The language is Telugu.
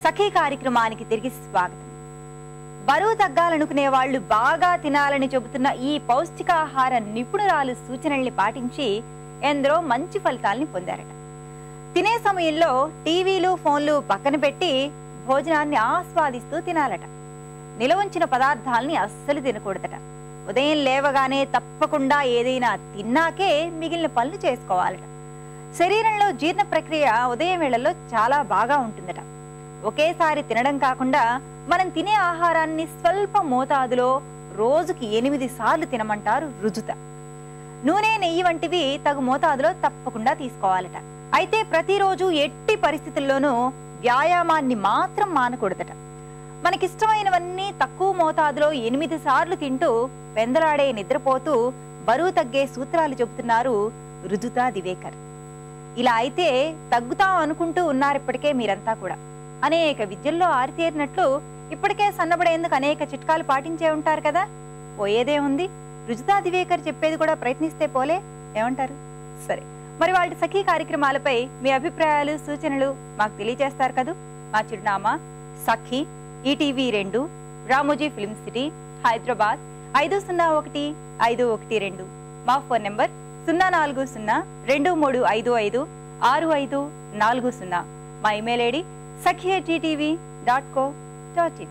సఖీ కార్యక్రమానికి తిరిగి స్వాగతం. బరువు తగ్గాలనుకునే వాళ్ళు బాగా తినాలని చెబుతున్న ఈ పౌష్టికాహార నిపుణురాలు సూచనల్ని పాటించి ఎందరో మంచి ఫలితాల్ని పొందారట. తినే సమయంలో టీవీలు ఫోన్లు పక్కన పెట్టి భోజనాన్ని ఆస్వాదిస్తూ తినాలట. నిలవుంచిన పదార్థాలని అస్సలు తినకూడదట. ఉదయం లేవగానే తప్పకుండా ఏదైనా తిన్నాకే మిగిలిన పనులు చేసుకోవాలట. శరీరంలో జీర్ణ ప్రక్రియ ఉదయం వేళల్లో చాలా బాగా ఉంటుందట. ఒకేసారి తినడం కాకుండా మనం తినే ఆహారాన్ని స్వల్ప మోతాదులో రోజుకి 8 సార్లు తినమంటారు రుజుత. నూనె, నెయ్యి వంటివి తగు మోతాదులో తప్పకుండా తీసుకోవాలట. అయితే ప్రతిరోజు ఎట్టి పరిస్థితుల్లోనూ వ్యాయామాన్ని మాత్రం మానకూడదట. మనకిష్టమైనవన్నీ తక్కువ మోతాదులో 8 సార్లు తింటూ పెందలాడే నిద్రపోతూ బరువు తగ్గే సూత్రాలు చెబుతున్నారు రుజుతా దివేకర్. ఇలా అయితే తగ్గుతాం అనుకుంటూ ఉన్నారిప్పటికే మీరంతా కూడా. అనేక విద్యల్లో ఆరితేరినట్లు ఇప్పటికే సన్నబడేందుకు అనేక చిట్కాలు పాటించే ఉంటారు కదా. పోయేదే ఉంది, రుజుతా దివేకర్ చెప్పేది కూడా ప్రయత్నిస్తే పోలే, ఏమంటారు? సరే, మరి వాళ్ళ సఖీ కార్యక్రమాలపై మీ అభిప్రాయాలు, సూచనలు మాకు తెలియజేస్తారు కదూ. మా చిరునామా Sakhi, ETV 2, Ramoji film city, Hyderabad 501512. మా ఫోన్ నెంబర్ 04023556540. మా ఇమెయిల్ ఐడి sakhi@gtv.co.in.